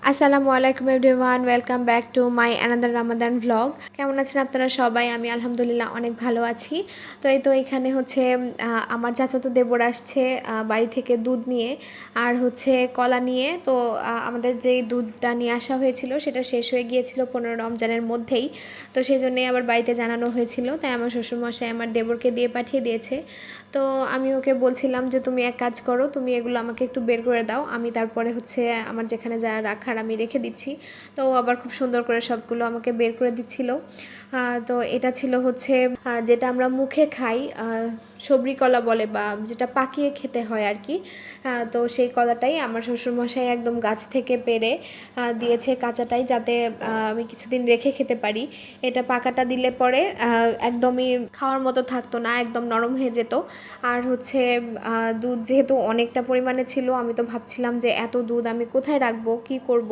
আসসালামু আলাইকুম everyone, welcome back to my another Ramadan vlog. কেমন আছেন আপনারা সবাই? আমি আলহামদুলিল্লাহ অনেক ভালো আছি। তো এখানে হচ্ছে আমার চাচাতো দেবর আসছে বাড়ি থেকে দুধ নিয়ে আর হচ্ছে কলা নিয়ে। তো আমাদের যেই দুধটা নিয়ে আসা হয়েছিল সেটা শেষ হয়ে গিয়েছিল 15 রমজানের মধ্যেই। তো সেই জন্যেই আবার বাড়িতে জানানো হয়েছিল, তাই আমার শ্বশুরমশাই আমার দেবরকে দিয়ে পাঠিয়ে দিয়েছে। তো আমি ওকে বলছিলাম যে তুমি এক কাজ করো, তুমি এগুলো আমাকে একটু বের করে দাও, আমি তারপরে হচ্ছে আমার যেখানে যা রাখার আমি রেখে দিচ্ছি। তো ও আবার খুব সুন্দর করে সবগুলো আমাকে বের করে দিচ্ছিল। তো এটা ছিল হচ্ছে যেটা আমরা মুখে খাই, সবরি কলা বলে বা যেটা পাকিয়ে খেতে হয় আর কি। তো সেই কলাটাই আমার শ্বশুরমশাই একদম গাছ থেকে পেড়ে দিয়েছে কাঁচাটাই, যাতে আমি কিছুদিন রেখে খেতে পারি। এটা পাকাটা দিলে পরে একদমই খাওয়ার মতো থাকতো না, একদম নরম হয়ে যেত। আর হচ্ছে দুধ যেহেতু অনেকটা পরিমাণে ছিল, আমি তো ভাবছিলাম যে এত দুধ আমি কোথায় রাখবো, কি করব।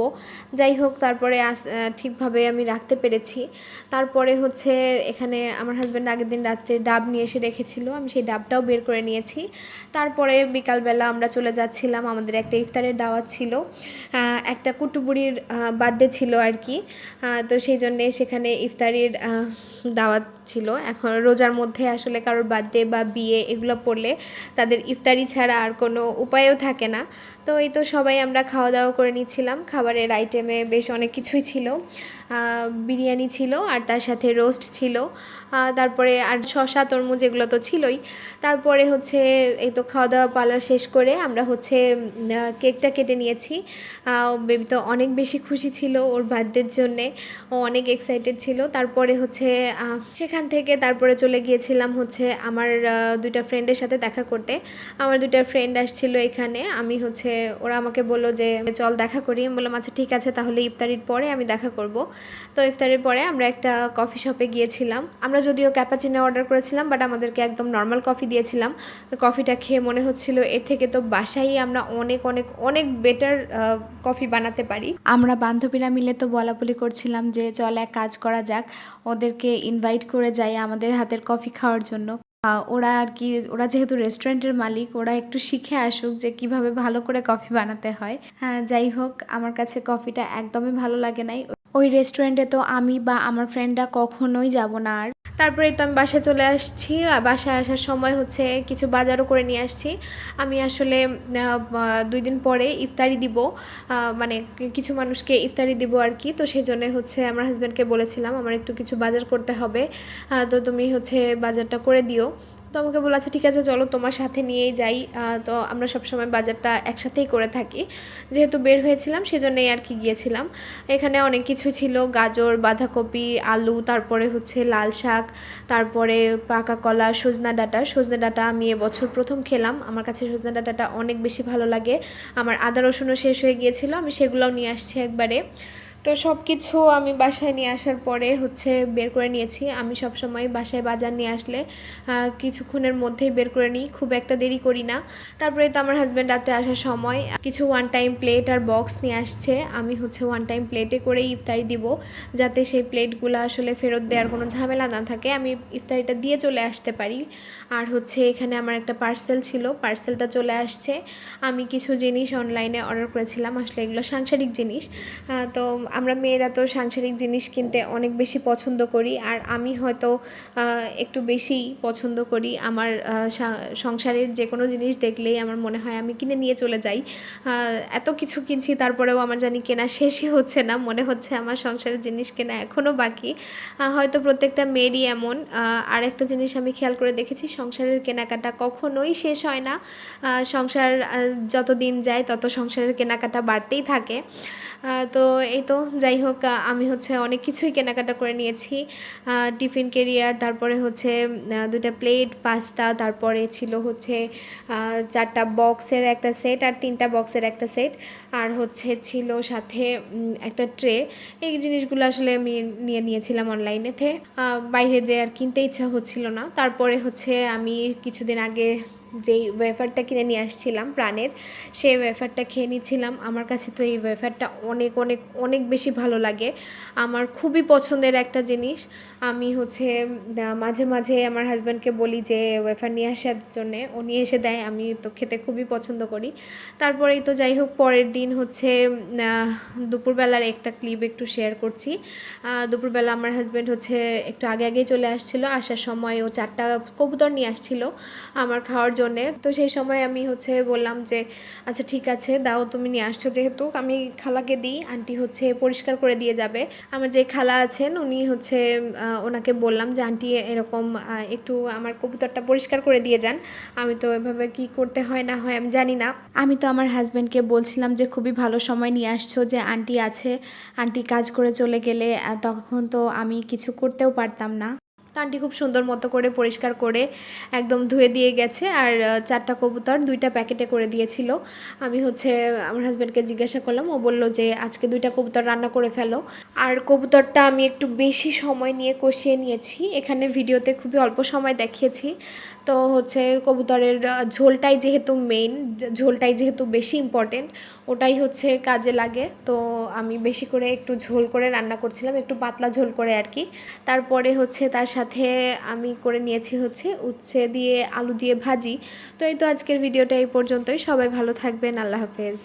যাই হোক, তারপরে ঠিকভাবে আমি রাখতে পেরেছি। তারপরে হচ্ছে এখানে আমার হাজব্যান্ড আগের দিন রাত্রে ডাব নিয়ে এসে রেখেছিল, আমি সেই ডাবটাও বের করে নিয়েছি। তারপরে বিকালবেলা আমরা চলে যাচ্ছিলাম, আমাদের একটা ইফতারের দাওয়াত ছিল, একটা কুটুবুড়ির বার্থডে ছিল আর কি। তো সেই জন্যে সেখানে ইফতারির দাওয়াত ছিল। এখন রোজার মধ্যে আসলে কারোর বার্থডে বা বিয়ে এগুলো পড়লে তাদের ইফতারি ছাড়া আর কোনো উপায়ও থাকে না। তো এই তো সবাই আমরা খাওয়া দাওয়া করে নিচ্ছিলাম। খাবারের আইটেমে বেশ অনেক কিছুই ছিল, বিরিয়ানি ছিল আর তার সাথে রোস্ট ছিল, তারপরে আর শসা তরমুজ এগুলো তো ছিলই। তারপরে হচ্ছে এই তো খাওয়া দাওয়া পালা শেষ করে আমরা হচ্ছে কেকটা কেটে নিয়েছি। বেবি তো অনেক বেশি খুশি ছিল ওর বার্থডের জন্যে, ও অনেক এক্সাইটেড ছিল। তারপরে হচ্ছে সেখান থেকে তারপরে চলে গিয়েছিলাম হচ্ছে আমার দুইটা ফ্রেন্ডের সাথে দেখা করতে। আমার দুইটা ফ্রেন্ড আসছিল এখানে, আমি হচ্ছে ওরা আমাকে বললো যে চল দেখা করি। আমি বললাম আচ্ছা ঠিক আছে, তাহলে ইফতারির পরে আমি দেখা করব। তো ইফতারের পরে আমরা একটা কফি শপে গিয়েছিলাম। আমরা যদিও ক্যাপাচিনো অর্ডার করেছিলাম, বাট আমাদেরকে একদম নর্মাল কফি দিয়েছিলাম। কফিটা খেয়ে মনে হচ্ছিল এর থেকে তো বাসায় আমরা অনেক অনেক অনেক বেটার কফি বানাতে পারি। আমরা বান্ধবীরা মিলে তো বলাবলি করছিলাম যে চল এক কাজ করা যাক, ওদেরকে ইনভাইট করে যাই আমাদের হাতের কফি খাওয়ার জন্য। ওরা আর কি, ওরা যেহেতু রেস্টুরেন্টের মালিক, ওরা একটু শিখে আসুক যে কিভাবে ভালো করে কফি বানাতে হয়। হ্যাঁ, যাই হোক, আমার কাছে কফিটা একদমই ভালো লাগে নাই। ওই রেস্টুরেন্টে তো আমি বা আমার ফ্রেন্ডরা কখনোই যাব না আর। তারপরে তো আমি বাসায় চলে আসছি, আর বাসায় আসার সময় হচ্ছে কিছু বাজারও করে নিয়ে আসছি। আমি আসলে 2 দিন পরে ইফতারি দিব, মানে কিছু মানুষকে ইফতারি দিব আর কি। তো সেই জন্য হচ্ছে আমার হাজব্যান্ডকে বলেছিলাম আমার একটু কিছু বাজার করতে হবে, তো তুমি হচ্ছে বাজারটা করে দিও। তো আমাকে বলে আচ্ছা ঠিক আছে চলো তোমার সাথে নিয়েই যাই। তো আমরা সবসময় বাজারটা একসাথেই করে থাকি, যেহেতু বের হয়েছিলাম সেজন্যই আর কি গিয়েছিলাম। এখানে অনেক কিছু ছিল, গাজর, বাঁধাকপি, আলু, তারপরে হচ্ছে লাল শাক, তারপরে পাকা কলা, সজনে ডাঁটা আমি এবছর প্রথম খেলাম, আমার কাছে সজনে ডাঁটাটা অনেক বেশি ভালো লাগে। আমার আদা রসুনও শেষ হয়ে গিয়েছিল, আমি সেগুলোও নিয়ে আসছি একবারে। তো সব কিছু আমি বাসায় নিয়ে আসার পরে হচ্ছে বের করে নিয়েছি। আমি সব সময় বাসায় বাজার নিয়ে আসলে কিছুক্ষণের মধ্যেই বের করে নিই, খুব একটা দেরি করি না। তারপরে তো আমার হাজব্যান্ড রাতে আসার সময় কিছু ওয়ান টাইম প্লেট আর বক্স নিয়ে আসছে। আমি হচ্ছে ওয়ান টাইম প্লেটে করেই ইফতারি দিব, যাতে সেই প্লেটগুলো আসলে ফেরত দেওয়ার কোনো ঝামেলা না থাকে, আমি ইফতারিটা দিয়ে চলে আসতে পারি। আর হচ্ছে এখানে আমার একটা পার্সেল ছিল, পার্সেলটা চলে আসছে। আমি কিছু জিনিস অনলাইনে অর্ডার করেছিলাম, আসলে এগুলো সাংসারিক জিনিস। তো আমরা মেয়েরা তো সাংসারিক জিনিস কিনতে অনেক বেশি পছন্দ করি, আর আমি হয়তো একটু বেশি পছন্দ করি। আমার সংসারের যে কোনো জিনিস দেখলেই আমার মনে হয় আমি কিনে নিয়ে চলে যাই। এত কিছু কিনছি তারপরেও আমার জানি কেনা শেষই হচ্ছে না, মনে হচ্ছে আমার সংসারের জিনিস কেনা এখনও বাকি। হয়তো প্রত্যেকটা মেয়েরই এমন। আর একটা জিনিস আমি খেয়াল করে দেখেছি, সংসারের কেনাকাটা কখনোই শেষ হয় না। সংসার যত দিন যায় তত সংসারের কেনাকাটা বাড়তেই থাকে। তো এই তো যাই হোক, আমি হচ্ছে অনেক কিছুই কেনাকাটা করে নিয়েছি। টিফিন ক্যারিয়ার, তারপরে হচ্ছে 2টা প্লেট, পাস্তা, তারপরে ছিল হচ্ছে 4টা বক্সের একটা সেট আর 3টা বক্সের একটা সেট, আর হচ্ছে ছিল সাথে একটা ট্রে। এই জিনিসগুলো আসলে আমি নিয়ে নিয়েছিলাম অনলাইনেতে, বাইরে দিয়ে আর কিনতে ইচ্ছা হচ্ছিল না। তারপরে হচ্ছে আমি কিছুদিন আগে যেই ওয়েফারটা কিনে নিয়ে আসছিলাম প্রাণের, সেই ওয়েফারটা খেয়ে নিচ্ছিলাম। আমার কাছে তো এই ওয়েফারটা অনেক অনেক অনেক বেশি ভালো লাগে, আমার খুবই পছন্দের একটা জিনিস। আমি হচ্ছে মাঝে মাঝে আমার হাজব্যান্ডকে বলি যে ওয়েফার নিয়ে আসার জন্যে, ও নিয়ে এসে দেয়, আমি তো খেতে খুবই পছন্দ করি। তারপরেই তো যাই হোক, পরের দিন হচ্ছে দুপুরবেলার একটা ক্লিপ একটু শেয়ার করছি। দুপুরবেলা আমার হাজব্যান্ড হচ্ছে একটু আগে আগেই চলে আসছিলো, আসার সময় ও 4টা কবুতর নিয়ে আসছিলো আমার খাওয়ার জন্যে। তো সেই সময় আমি হচ্ছে বললাম যে আচ্ছা ঠিক আছে দাও, তুমি নিয়ে আসছো যেহেতু, আমি খালাকে দিই, আন্টি হচ্ছে পরিষ্কার করে দিয়ে যাবে। আমার যে খালা আছেন উনি হচ্ছে ওনাকে বললাম যে আন্টি এরকম একটু আমার কবুতরটা পরিষ্কার করে দিয়ে যান। আমি তো এভাবে কি করতে হয় না হয় আমি জানি না। আমি তো আমার হাজব্যান্ডকে বলছিলাম যে খুবই ভালো সময় নিয়ে আসছো, যে আন্টি আছে, আন্টি কাজ করে চলে গেলে তখন তো আমি কিছু করতেও পারতাম না। তো আন্টি খুব সুন্দর মতো করে পরিষ্কার করে একদম ধুয়ে দিয়ে গেছে। আর 4টা কবুতর 2টা প্যাকেটে করে দিয়েছিল। আমি হচ্ছে আমার হাজব্যান্ডকে জিজ্ঞাসা করলাম, ও বলল যে আজকে 2টা কবুতর রান্না করে ফেলো। আর কবুতরটা আমি একটু বেশি সময় নিয়ে কষিয়ে নিয়েছি, এখানে ভিডিওতে খুবই অল্প সময় দেখিয়েছি। তো হচ্ছে কবুতরের ঝোলটাই যেহেতু মেইন, ঝোলটাই যেহেতু বেশি ইম্পর্টেন্ট, ওটাই হচ্ছে কাজে লাগে। তো আমি বেশি করে একটু ঝোল করে রান্না করছিলাম, একটু পাতলা ঝোল করে আর কি। তারপরে হচ্ছে তার সাথে আমি করে নিয়েছি হচ্ছে উচ্ছে দিয়ে আলু দিয়ে ভাজি। তো এই তো আজকের ভিডিওটা এই পর্যন্তই, সবাই ভালো থাকবেন, আল্লাহ হাফেজ।